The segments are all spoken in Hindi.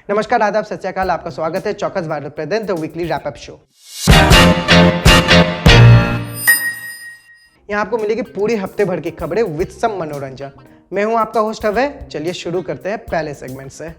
नमस्कार, आदाब, सत श्री अकाल। आपका स्वागत है चौकस Bharat present the weekly wrap up show. यहाँ आपको मिलेगी पूरी हफ्ते भर की खबरें विद सम मनोरंजन। मैं हूँ आपका होस्ट अभय। चलिए शुरू करते हैं पहले सेगमेंट से।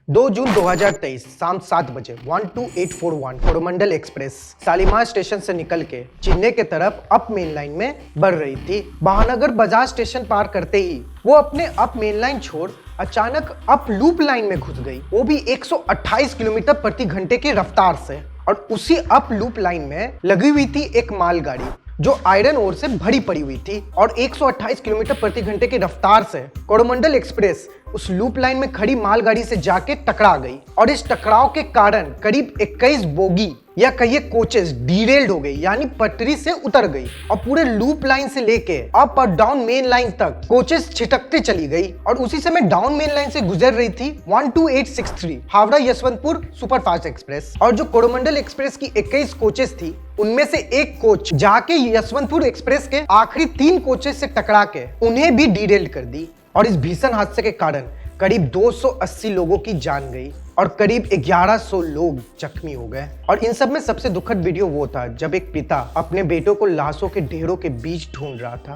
2 जून 2023 शाम 7 बजे 12841 कोरोमंडल एक्सप्रेस शालीमार स्टेशन से निकल के चेन्नई के तरफ अप मेन लाइन में बढ़ रही थी। महानगर बाजार स्टेशन पार करते ही वो अपने अप मेन लाइन छोड़ अचानक अप लूप लाइन में घुस गई, वो भी 128 किलोमीटर प्रति घंटे की रफ्तार से। और उसी अप लूप लाइन में लगी हुई थी एक मालगाड़ी जो आयरन ओर से भरी पड़ी हुई थी और 128 किलोमीटर प्रति घंटे की रफ्तार से कोरोमंडल एक्सप्रेस उस लूप लाइन में खड़ी मालगाड़ी से जाके टकरा गई। और इस टकराव के कारण करीब 21 बोगी या कहिए कोचेस डीरेल्ड हो गई, यानी पटरी से उतर गई और पूरे लूप लाइन से लेके अप और डाउन मेन लाइन तक कोचेस छिटकते चली गई। और उसी समय डाउन मेन लाइन से गुजर रही थी 12863 हावड़ा यशवंतपुर सुपरफास्ट एक्सप्रेस। और जो कोरोमंडल एक्सप्रेस की 21 कोचेस थी उनमें से एक कोच जाके यशवंतपुर एक्सप्रेस के आखिरी 3 कोचेस से टकरा के उन्हें भी डीरेल्ड कर दी। और इस भीषण हादसे के कारण करीब 280 लोगों की जान गई और करीब 1100 लोग जख्मी हो गए। और इन सब में सबसे दुखद वीडियो वो था जब एक पिता अपने बेटों को लाशों के ढेरों के बीच ढूंढ रहा था।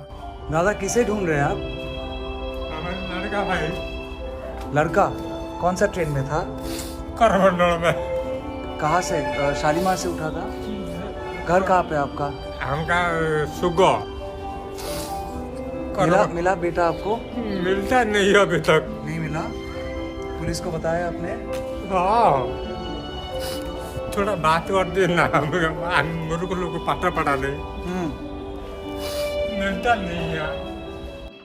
दादा किसे ढूंढ रहे हैं आप? लड़का भाई। लड़का कौन सा ट्रेन में था? कोरोमंडल में। कहाँ से? शालीमार से उठा था? घर कहाँ पे आपका? हमका सुगो मिला बेटा आपको? मिलता नहीं है अभी तक। नहीं मिला? पुलिस को बताया आपने? हाँ, थोड़ा बात कर देना, मेरे को लोग को पता पड़ा दे। मिलता नहीं है।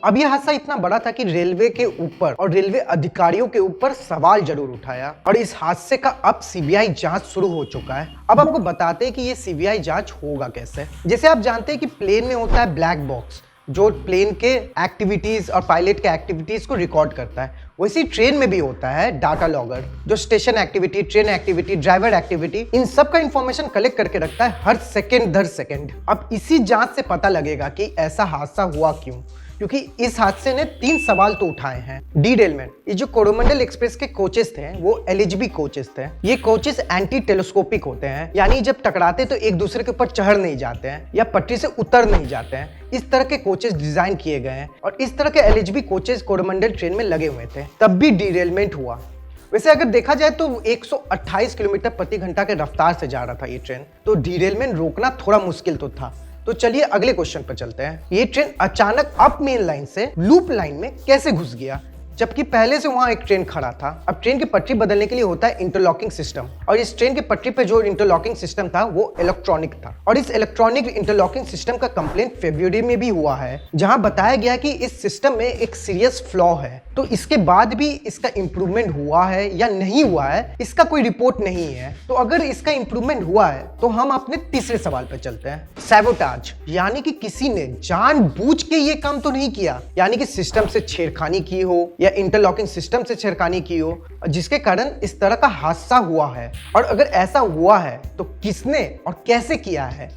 अब यह हादसा इतना बड़ा था कि रेलवे के ऊपर और रेलवे अधिकारियों के ऊपर सवाल जरूर उठाया। और इस हादसे का अब सीबीआई जांच शुरू हो चुका है। अब आपको बताते हैं कि ये सीबीआई जांच होगा कैसे। जैसे आप जानते हैं कि प्लेन में होता है ब्लैक बॉक्स जो प्लेन के एक्टिविटीज और पायलट के एक्टिविटीज को रिकॉर्ड करता है, वैसे ट्रेन में भी होता है डाटा लॉगर जो station activity, train activity, driver activity, इन सब का इंफॉर्मेशन कलेक्ट करके रखता है हर सेकेंड दर सेकेंड। अब इसी जांच से पता लगेगा कि ऐसा हादसा हुआ क्यों, क्योंकि इस हादसे ने 3 सवाल तो उठाए हैं। डीरेलमेंट, ये जो कोरोमंडल एक्सप्रेस के कोचेस थे वो एलएचबी कोचेस थे। ये कोचेस एंटी टेलीस्कोपिक होते हैं, यानी जब टकराते तो एक दूसरे के ऊपर चढ़ नहीं जाते हैं या पटरी से उतर नहीं जाते हैं। इस तरह के कोचेस डिजाइन किए गए हैं और इस तरह के एलएचबी कोचेस कोरोमंडल ट्रेन में लगे हुए थे, तब भी डीरेलमेंट हुआ। वैसे अगर देखा जाए तो 128 किलोमीटर प्रति घंटा के रफ्तार से जा रहा था ये ट्रेन, तो डीरेलमेंट रोकना थोड़ा मुश्किल तो था। तो चलिए अगले क्वेश्चन पर चलते हैं। ये ट्रेन अचानक अप मेन लाइन से लूप लाइन में कैसे घुस गया, जबकि पहले से वहां एक ट्रेन खड़ा था। अब ट्रेन की पटरी बदलने के लिए होता है इंटरलॉकिंग सिस्टम, और इस ट्रेन की पटरी पे जो इंटरलॉकिंग सिस्टम था वो इलेक्ट्रॉनिक था। और इस इलेक्ट्रॉनिक इंटरलॉकिंग सिस्टम का कंप्लेंट फरवरी में भी हुआ है, जहां बताया गया कि इस सिस्टम में एक सीरियस फ्लॉ है। तो इसके बाद भी इसका इंप्रूवमेंट हुआ है या नहीं हुआ है, इसका कोई रिपोर्ट नहीं है। तो अगर इसका इंप्रूवमेंट हुआ है तो हम अपने तीसरे सवाल पर चलते हैं। सैबोटाज, यानी कि किसी ने जानबूझ के ये काम तो नहीं किया, यानी कि सिस्टम से छेड़खानी की हो या इंटरलॉकिंग सिस्टम से छेड़खानी की हो जिसके कारण इस तरह का हादसा हुआ है। और अगर ऐसा हुआ है तो किसने और कैसे किया है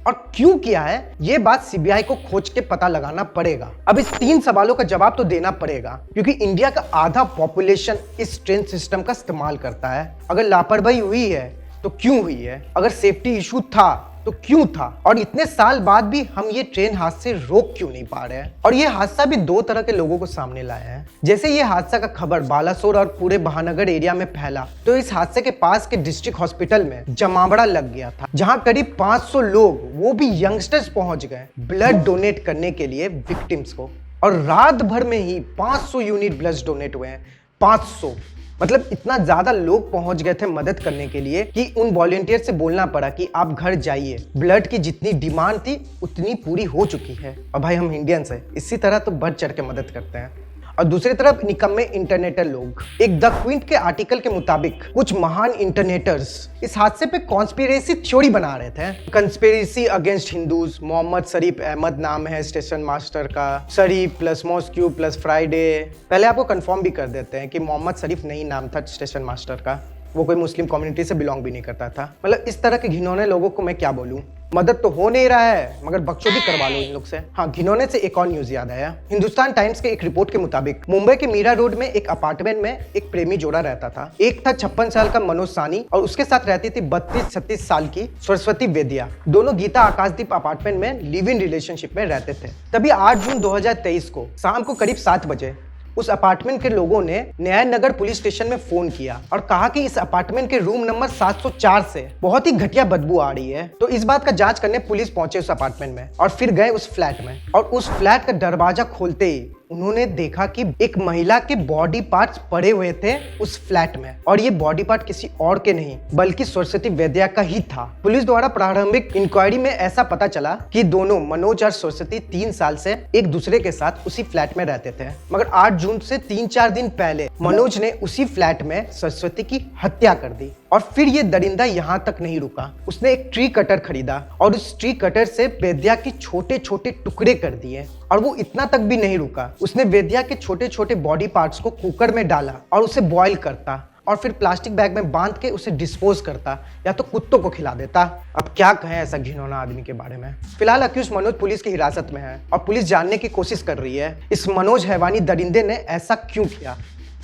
और क्यों किया है, ये बात सीबीआई को खोज के पता लगाना पड़ेगा। अब इस 3 सवालों का जवाब तो देना पड़ेगा, क्योंकि इंडिया का आधा पॉपुलेशन इस ट्रेन सिस्टम का इस्तेमाल करता है। अगर लापरवाही हुई है तो क्यों हुई है, अगर सेफ्टी इशू था तो क्यों था, और इतने साल बाद भी हम ये ट्रेन हादसे रोक क्यों नहीं पा रहे हैं। और ये हादसा भी 2 तरह के लोगों को सामने लाया है। जैसे ये हादसा का खबर बालासोर और पूरे महानगर एरिया में फैला, तो इस हादसे के पास के डिस्ट्रिक्ट हॉस्पिटल में जमावड़ा लग गया था, जहां करीब 500 लोग, वो भी यंगस्टर्स, पहुंच गए ब्लड डोनेट करने के लिए विक्टिम्स को। और रात भर में ही 500 यूनिट ब्लड डोनेट हुए हैं। 500 मतलब इतना ज्यादा लोग पहुंच गए थे मदद करने के लिए कि उन वॉलंटियर से बोलना पड़ा कि आप घर जाइए, ब्लड की जितनी डिमांड थी उतनी पूरी हो चुकी है। और भाई हम इंडियंस हैं, इसी तरह तो बढ़ चढ़ के मदद करते हैं। और दूसरी तरफ निकम्मे इंटरनेटर लोग। एक द क्विंट के आर्टिकल के मुताबिक कुछ महान इंटरनेटर्स इस हादसे पे कॉन्स्पिरेसी थ्योरी बना रहे थे। Conspiracy against Hindus. मोहम्मद शरीफ अहमद नाम है स्टेशन मास्टर का। Sharif plus mosque plus Friday. पहले आपको कंफर्म भी कर देते हैं कि मोहम्मद शरीफ नहीं नाम था स्टेशन मास्टर का, वो कोई मुस्लिम कम्युनिटी से बिलोंग भी नहीं करता था। मतलब इस तरह के घिनौने लोगों को मैं क्या बोलूं। मदद तो हो नहीं रहा है, मगर बकचोदी करवा लो इन लोग से। हाँ, घिनौने से एक और न्यूज याद आया। हिंदुस्तान टाइम्स के एक रिपोर्ट के मुताबिक मुंबई के मीरा रोड में एक अपार्टमेंट में एक प्रेमी जोड़ा रहता था। एक था 56 साल का मनोज सानी और उसके साथ रहती थी 32-36 साल की सरस्वती वेदिया। दोनों गीता आकाशदीप अपार्टमेंट में लिव इन रिलेशनशिप में रहते थे। तभी 8 जून 2023 को शाम को करीब 7 बजे उस अपार्टमेंट के लोगों ने न्याय नगर पुलिस स्टेशन में फोन किया और कहा कि इस अपार्टमेंट के रूम नंबर 704 से बहुत ही घटिया बदबू आ रही है। तो इस बात का जांच करने पुलिस पहुंचे उस अपार्टमेंट में और फिर गए उस फ्लैट में, और उस फ्लैट का दरवाजा खोलते ही उन्होंने देखा कि एक महिला के बॉडी पार्ट्स पड़े हुए थे उस फ्लैट में, और ये बॉडी पार्ट किसी और के नहीं बल्कि सरस्वती वेदिया का ही था। पुलिस द्वारा प्रारंभिक इंक्वायरी में ऐसा पता चला कि दोनों मनोज और सरस्वती 3 साल से एक दूसरे के साथ उसी फ्लैट में रहते थे, मगर 8 जून से 3-4 दिन पहले मनोज ने उसी फ्लैट में सरस्वती की हत्या कर दी। और फिर ये दरिंदा यहाँ तक नहीं रुका, उसने एक ट्री कटर खरीदा और उस ट्री कटर से वेदिया के छोटे छोटे टुकड़े कर दिए। और वो इतना तक भी नहीं रुका, उसने वेदिया के छोटे छोटे बॉडी पार्ट्स को कुकर में डाला और उसे बॉईल करता और फिर प्लास्टिक बैग में बांध के उसे डिस्पोज करता या तो कुत्तों को खिला देता। अब क्या कहें ऐसा घिनौना आदमी के बारे में। फिलहाल अक्यूज मनोज पुलिस की हिरासत में है और पुलिस जानने की कोशिश कर रही है इस मनोज हैवानी दरिंदे ने ऐसा क्यों किया,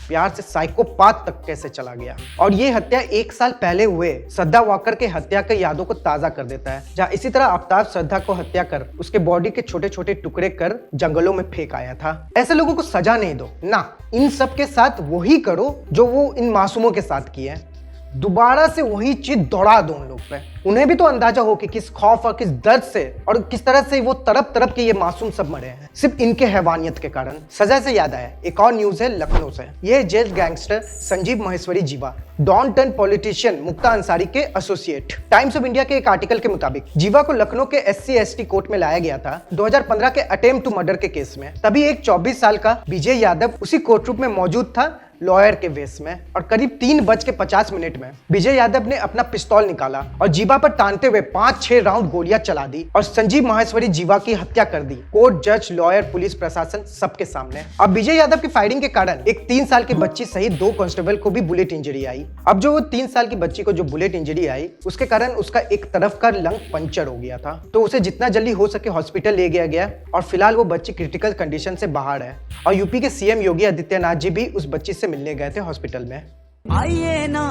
प्यार से साइकोपाथ तक कैसे चला गया। और ये हत्या 1 साल पहले हुए श्रद्धा वॉकर के हत्या के यादों को ताजा कर देता है, जहाँ इसी तरह आफ्ताब श्रद्धा को हत्या कर उसके बॉडी के छोटे छोटे टुकड़े कर जंगलों में फेंक आया था। ऐसे लोगों को सजा नहीं दो ना, इन सब के साथ वही करो जो वो इन मासूमों के साथ किए, दोबारा से वही चीज दौड़ा दो उन लोग पे। उन्हें भी तो अंदाजा हो कि किस खौफ और किस दर्द से और किस तरह से वो तड़प तड़प के ये मासूम सब मरे हैं सिर्फ इनके हैवानियत के कारण। सजा से याद आया, एक और न्यूज है लखनऊ से। ये जेल गैंगस्टर संजीव महेश्वरी जीवा डॉन टर्न पॉलिटिशियन मुक्ता अंसारी के एसोसिएट। टाइम्स ऑफ इंडिया के एक आर्टिकल के मुताबिक जीवा को लखनऊ के SC/ST कोर्ट में लाया गया था 2015 के अटेम्प्ट टू मर्डर के केस में। तभी एक 24 साल का विजय यादव उसी कोर्ट रूम में मौजूद था लॉयर के वेश में, और करीब 3:50 में विजय यादव ने अपना पिस्तौल निकाला और जीवा पर तानते हुए 5-6 राउंड गोलियां चला दी और संजीव माहेश्वरी जीवा की हत्या कर दी। कोर्ट, जज, लॉयर, पुलिस प्रशासन सबके सामने। अब विजय यादव की फायरिंग के कारण एक 3 साल की बच्ची सहित 2 कांस्टेबल को भी बुलेट इंजरी आई। अब जो 3 साल की बच्ची को जो बुलेट इंजरी आई उसके कारण उसका एक तरफ का लंग पंचर हो गया था, तो उसे जितना जल्दी हो सके हॉस्पिटल ले गया गया और फिलहाल वो बच्ची क्रिटिकल कंडीशन से बाहर है। और यूपी के CM योगी आदित्यनाथ जी भी उस बच्ची से मिलने गए थे हॉस्पिटल में। आइए ना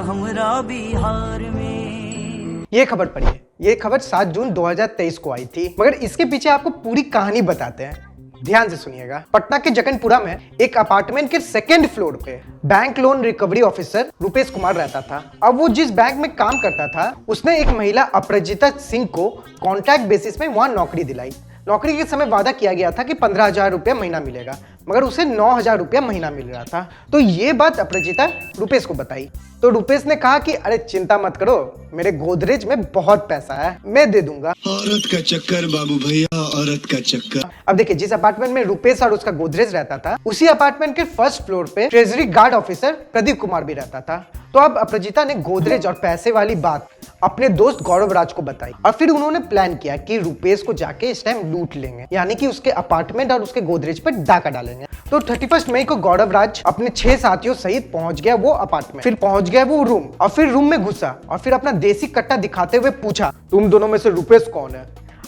हमरा बिहार में। ये खबर पढ़िए, ये खबर 7 जून 2023 को आई थी, मगर इसके पीछे आपको पूरी कहानी बताते हैं, ध्यान से सुनिएगा। पटना के जगनपुरा में एक अपार्टमेंट के 2nd फ्लोर पे bank loan recovery officer Rupesh Kumar रहता था। अब वो जिस बैंक में काम करता था उसने एक महिला अपराजिता सिंह को कॉन्ट्रैक्ट बेसिस में वहां नौकरी दिलाई। नौकरी के समय वादा किया गया था कि 15,000 रुपया महीना मिलेगा, मगर उसे 9,000 रुपया महीना मिल रहा था। तो ये बात अपराजिता रुपेश को बताई, तो रुपेश ने कहा कि अरे चिंता मत करो, मेरे गोदरेज में बहुत पैसा है, मैं दे दूंगा। औरत का चक्कर बाबू भैया, औरत का चक्कर। अब देखिए, जिस अपार्टमेंट में रुपेश और उसका गोदरेज रहता था उसी अपार्टमेंट के 1st फ्लोर पे treasury guard officer Pradeep Kumar भी रहता था। तो अब अपराजिता ने गोदरेज और पैसे वाली बात अपने दोस्त गौरव राज को बताई और फिर उन्होंने प्लान किया कि रुपेश को जाके इस टाइम लूट लेंगे, यानी कि उसके अपार्टमेंट और उसके गोदरेज पर डाका डालेंगे। तो 31 मई को गौरव राज अपने 6 साथियों सहित पहुंच गया वो अपार्टमेंट, फिर पहुंच गया वो रूम और फिर रूम में घुसा और फिर अपना देसी कट्टा दिखाते हुए पूछा, तुम दोनों में से रुपेश कौन है?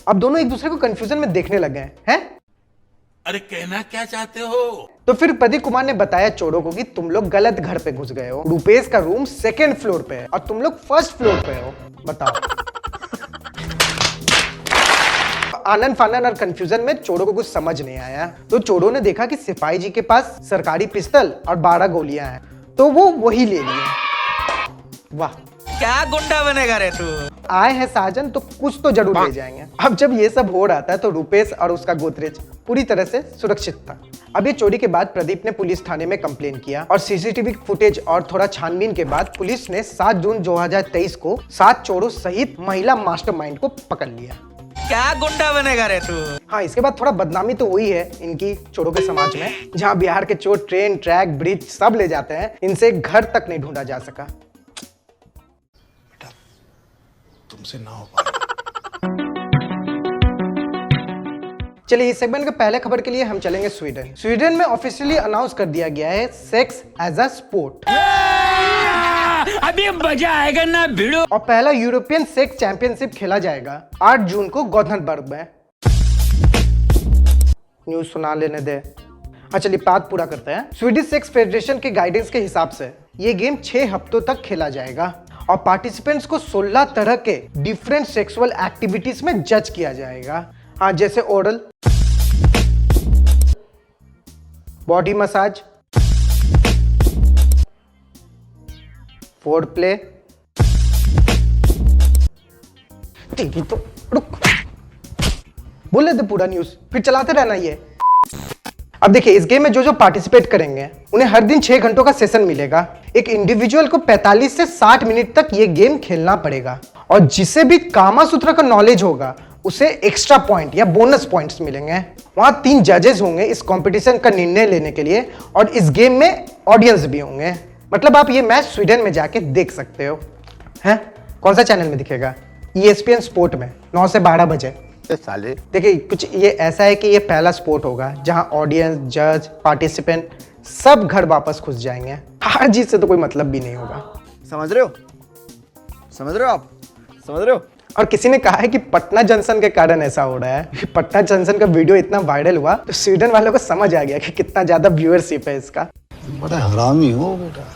अब दोनों एक दूसरे को कंफ्यूजन में देखने लगे हैं। अरे कहना क्या चाहते हो? तो फिर प्रदीप कुमार ने बताया चोरों को कि तुम लोग गलत घर पे घुस गए हो, रुपेश का रूम 2nd फ्लोर पे है और तुम लोग 1st फ्लोर पे हो, बताओ। आनंद फानन और कंफ्यूजन में चोरों को कुछ समझ नहीं आया, तो चोरों ने देखा कि सिपाही जी के पास सरकारी पिस्तौल और 12 गोलियां हैं, तो वो वही ले लिए। वाह, क्या गुंडा बनेगा रे तू? आए हैं साजन तो कुछ तो जरूर ले जाएंगे। अब जब ये सब हो रहा था तो रुपेश और उसका गोदरेज पूरी तरह से सुरक्षित था। अब ये चोरी के बाद प्रदीप ने पुलिस थाने में कंप्लेन किया और सीसीटीवी फुटेज और थोड़ा छानबीन के बाद पुलिस ने 7 जून 2023 को 7 चोरों सहित महिला मास्टरमाइंड को पकड़ लिया। क्या गुंडा बनेगा रे तू? हाँ, इसके बाद थोड़ा बदनामी तो हुई है इनकी चोरों के समाज में, जहाँ बिहार के चोर ट्रेन, ट्रैक, ब्रिज सब ले जाते हैं, इनसे घर तक नहीं ढूंढा जा सका। तुमसे ना हो पाएगा। चलिए, इस सेगमेंट के पहले खबर के लिए हम चलेंगे स्वीडन। स्वीडन में ऑफिशियली अनाउंस कर दिया गया है सेक्स एज अ स्पोर्ट। अभी मजा आएगा ना भिड़ो। और पहला यूरोपियन सेक्स चैंपियनशिप खेला जाएगा 8 जून को गोथेनबर्ग में। न्यूज सुना लेने दे। हाँ चलिए बात पूरा करते हैं। स्वीडिश सेक्स फेडरेशन के गाइडेंस के हिसाब से ये गेम 6 हफ्तों तक खेला जाएगा और पार्टिसिपेंट्स को 16 तरह के डिफरेंट सेक्सुअल एक्टिविटीज में जज किया जाएगा। हाँ जैसे oral, body massage, four play. ठीक है तो रुक, बोल लेते पूरा न्यूज फिर चलाते रहना ये। अब देखिए इस गेम में जो जो पार्टिसिपेट करेंगे उन्हें हर दिन 6 घंटों का सेशन मिलेगा। एक इंडिविजुअल को 45 से 60 मिनट तक ये गेम खेलना पड़ेगा और जिसे भी कामा सूत्र का नॉलेज होगा उसे एक्स्ट्रा पॉइंट या बोनस पॉइंट्स मिलेंगे। वहां 3 जजेस होंगे इस कंपटीशन का निर्णय लेने के लिए और इस गेम में ऑडियंस भी होंगे। मतलब आप ये मैच स्वीडन में जाके देख सकते हो। हैं कौन सा चैनल में दिखेगा? ESPN स्पोर्ट में 9 से 12 बजे। साले देखिए कुछ ये ऐसा है कि ये पहला स्पोर्ट होगा जहां ऑडियंस, जज, पार्टिसिपेंट सब घर वापस घुस जाएंगे। हार जीत से तो कोई मतलब भी नहीं होगा। समझ रहे हो? समझ रहे हो आप? समझ रहे हो? और किसी ने कहा है कि पटना जंक्शन के कारण ऐसा हो रहा है। पटना जंक्शन का वीडियो इतना वायरल हुआ तो स्वीडन वालों को समझ आ गया कि कितना ज्यादा व्यूअरशिप है इसका। बड़ा हरामी हो बेटा।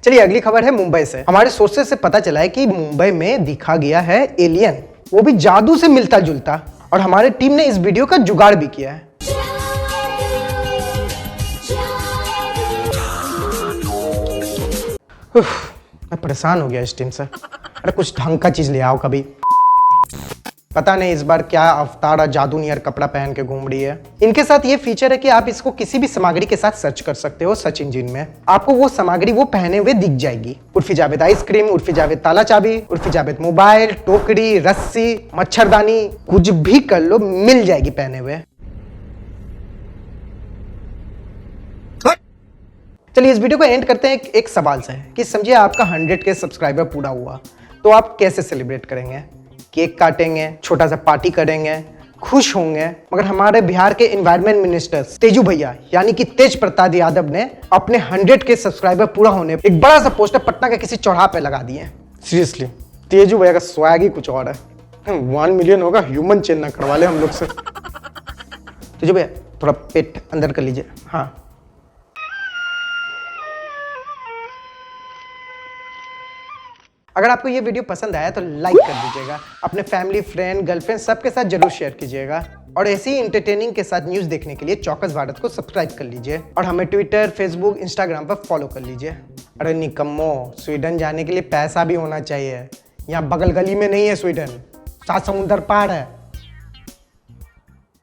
चलिए अगली खबर है मुंबई से। हमारे सोर्सेस से पता चला है कि मुंबई में दिखा गया है एलियन, वो भी जादू से मिलता जुलता, और हमारे टीम ने इस वीडियो का जुगाड़ भी किया है। मैं परेशान हो गया इस टीम से। अरे कुछ ढंग का चीज ले आओ कभी। पता नहीं इस बार क्या अवतार और जादू नियर कपड़ा पहन के घूम रही है। इनके साथ ये फीचर है कि आप इसको किसी भी सामग्री के साथ सर्च कर सकते हो सर्च इंजिन में। आपको वो सामग्री वो पहने हुए दिख जाएगी। उर्फी जावेद आइसक्रीम, उर्फी जावेद ताला चाबी, उर्फी जावेद मोबाइल, टोकरी, रस्सी, मच्छरदानी, कुछ भी कर लो मिल जाएगी पहने हुए। चलिए इस वीडियो को एंड करते हैं एक सवाल से कि समझिए आपका 100 के सब्सक्राइबर पूरा हुआ तो आप कैसे सेलिब्रेट करेंगे? केक काटेंगे, छोटा सा पार्टी करेंगे, खुश होंगे। मगर हमारे बिहार के एनवायरनमेंट मिनिस्टर तेजू भैया यानी कि तेज प्रताप यादव ने अपने 100 के सब्सक्राइबर पूरा होने एक बड़ा सा पोस्टर पटना के किसी चौराहे पे लगा दिए। सीरियसली तेजू भैया का स्वैग ही कुछ और है। 1 मिलियन होगा ह्यूमन चेन ना करवा ले हम लोग से। तेजू भैया थोड़ा पेट अंदर कर लीजिए। हाँ अगर आपको ये वीडियो पसंद आया तो लाइक कर दीजिएगा, अपने फैमिली, फ्रेंड, गर्लफ्रेंड सबके साथ जरूर शेयर कीजिएगा और ऐसे ही इंटरटेनिंग के साथ न्यूज़ देखने के लिए चौकस भारत को सब्सक्राइब कर लीजिए और हमें ट्विटर, फेसबुक, इंस्टाग्राम पर फॉलो कर लीजिए। अरे निकम्मो, स्वीडन जाने के लिए पैसा भी होना चाहिए। यहाँ बगल गली में नहीं है स्वीडन, 7 समुंदर पार है।